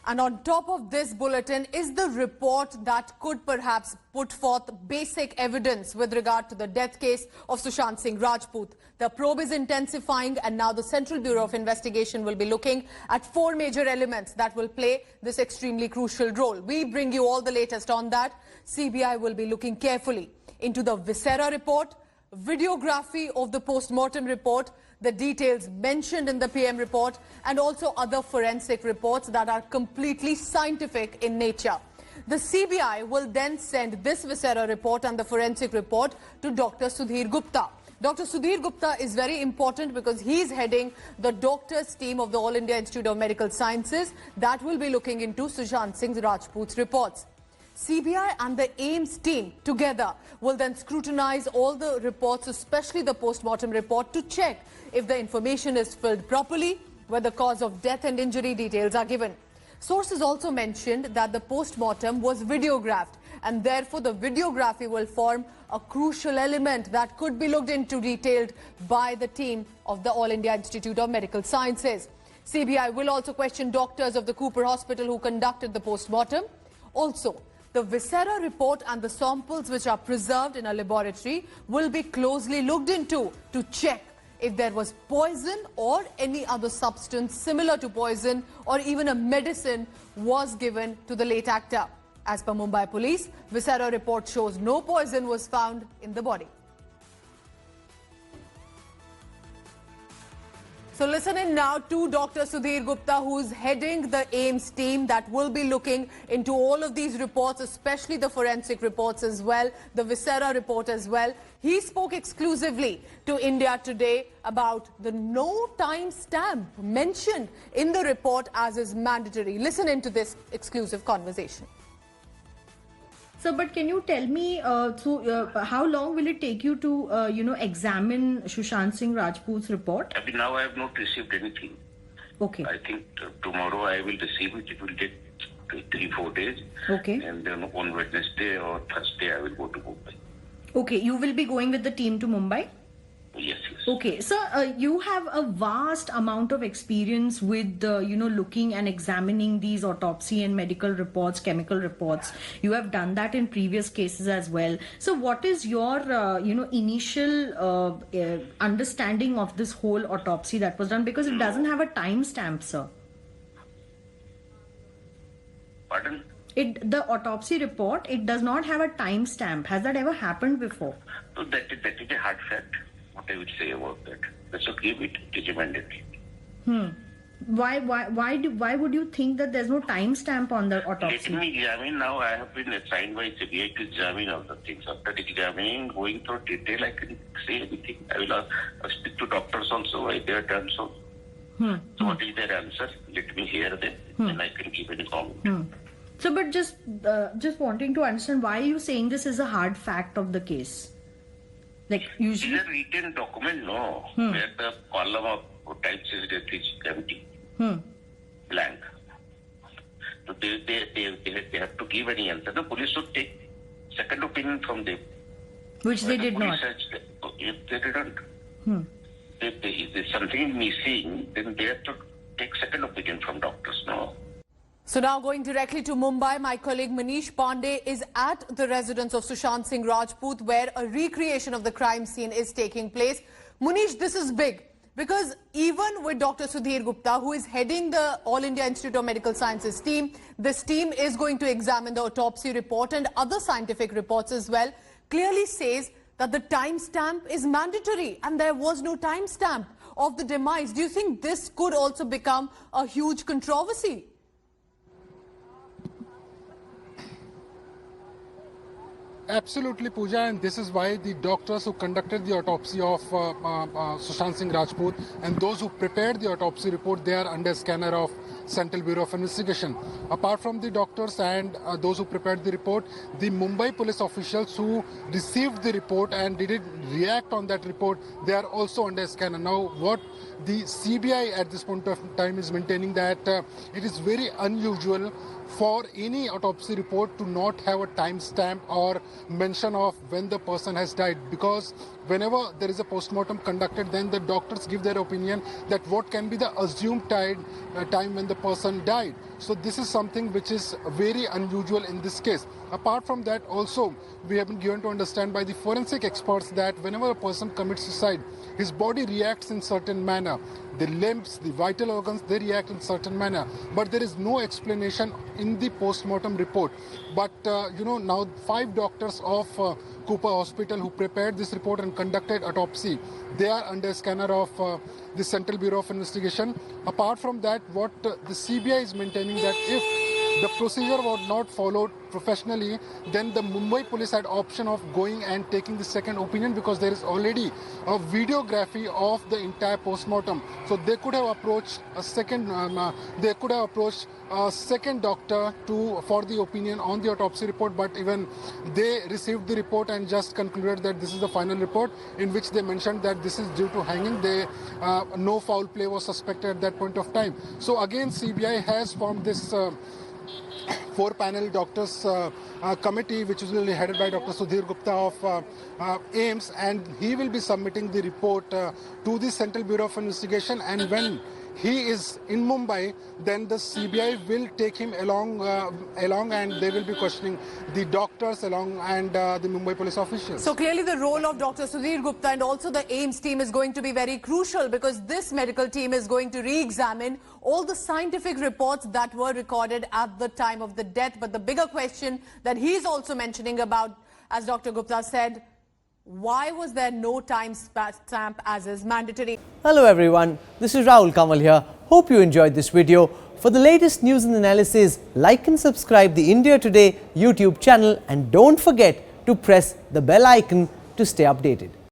And on top of this bulletin is the report that could perhaps put forth basic evidence with regard to the death case of Sushant Singh Rajput. The probe is intensifying, and now the Central Bureau of Investigation will be looking at 4 major elements that will play this extremely crucial role. We bring you all the latest on that. CBI will be looking carefully into the Viscera report, videography of the post-mortem report, the details mentioned in the PM report, and also other forensic reports that are completely scientific in nature. The CBI will then send this Viscera report and the forensic report to Dr Sudhir Gupta. Dr Sudhir Gupta is very important because he is heading the doctors team of the All India Institute of Medical Sciences that will be looking into Sushant Singh Rajput's reports. CBI and the AIIMS team together will then scrutinize all the reports, especially the post-mortem report, to check if the information is filled properly, where the cause of death and injury details are given. Sources also mentioned that the post-mortem was videographed, and therefore the videography will form a crucial element that could be looked into detailed by the team of the All India Institute of Medical Sciences. CBI will also question doctors of the Cooper Hospital who conducted the post-mortem. Also, the Viscera report and the samples which are preserved in a laboratory will be closely looked into to check if there was poison or any other substance similar to poison or even a medicine was given to the late actor. As per Mumbai police, Viscera report shows no poison was found in the body. So listen in now to Dr Sudhir Gupta, who is heading the AIIMS team that will be looking into all of these reports, especially the forensic reports as well, the Viscera report as well. He spoke exclusively to India Today about the no time stamp mentioned in the report as is mandatory. Listen into this exclusive conversation. So, but can you tell me, how long will it take you to, examine Sushant Singh Rajput's report? I mean, now I have not received anything. Okay. I think tomorrow I will receive it. It will take 3-4 days. Okay. And then on Wednesday or Thursday I will go to Mumbai. Okay, you will be going with the team to Mumbai? Yes, yes. Okay, so you have a vast amount of experience with, looking and examining these autopsy and medical reports, chemical reports. You have done that in previous cases as well. So what is your, initial understanding of this whole autopsy that was done? Because it doesn't have a time stamp, sir. Pardon? The autopsy report, it does not have a time stamp. Has that ever happened before? So that is a hard fact. What I would say about that. That's okay, it is mandatory. Why would you think that there's no time stamp on the autopsy? Let me examine now. I have been assigned by CBI to examine all the things. After examining, going through detail, I can say everything. I will speak to doctors also why they are done so. So what is their answer? Let me hear them, and I can give any comment. So, but just wanting to understand, why are you saying this is a hard fact of the case? Like usually, it's a written document, no, where the column of time says death is empty, blank. So they have to give any answer. The police should take second opinion from them. Which they did not. If they didn't, if there's something missing, then they have to take second opinion from doctors, no. So now going directly to Mumbai, my colleague Manish Pandey is at the residence of Sushant Singh Rajput, where a recreation of the crime scene is taking place. Manish, this is big because even with Dr Sudhir Gupta, who is heading the All India Institute of Medical Sciences team, this team is going to examine the autopsy report and other scientific reports as well, clearly says that the time stamp is mandatory and there was no time stamp of the demise. Do you think this could also become a huge controversy? Absolutely, Pooja, and this is why the doctors who conducted the autopsy of Sushant Singh Rajput and those who prepared the autopsy report, they are under scanner of Central Bureau of Investigation. Apart from the doctors and those who prepared the report, the Mumbai police officials who received the report and didn't react on that report, they are also under scanner. Now, what the CBI at this point of time is maintaining that it is very unusual for any autopsy report to not have a timestamp or mention of when the person has died, because whenever there is a postmortem conducted, then the doctors give their opinion that what can be the assumed time when the person died. So this is something which is very unusual in this case. Apart from that, also we have been given to understand by the forensic experts that whenever a person commits suicide, his body reacts in certain manner. The limbs, the vital organs, they react in certain manner. But there is no explanation in the post-mortem report. But now 5 doctors of Cooper Hospital who prepared this report and conducted autopsy, they are under scanner of the Central Bureau of Investigation. Apart from that, what the CBI is maintaining that if the procedure was not followed professionally, then the Mumbai police had option of going and taking the second opinion, because there is already a videography of the entire postmortem. So they could have approached a second doctor for the opinion on the autopsy report, but even they received the report and just concluded that this is the final report, in which they mentioned that this is due to hanging. No foul play was suspected at that point of time. So again, CBI has formed this 4-panel doctors committee, which is really headed by Dr Sudhir Gupta of AIIMS, and he will be submitting the report to the Central Bureau of Investigation. And when he is in Mumbai, then the CBI will take him along and they will be questioning the doctors and the Mumbai police officials. So clearly the role of Dr Sudhir Gupta and also the AIIMS team is going to be very crucial, because this medical team is going to re-examine all the scientific reports that were recorded at the time of the death. But the bigger question that he's also mentioning about, as Dr Gupta said, why was there no time stamp as is mandatory? Hello everyone, this is Rahul Kamal here. Hope you enjoyed this video. For the latest news and analysis, like and subscribe the India Today YouTube channel, and don't forget to press the bell icon to stay updated.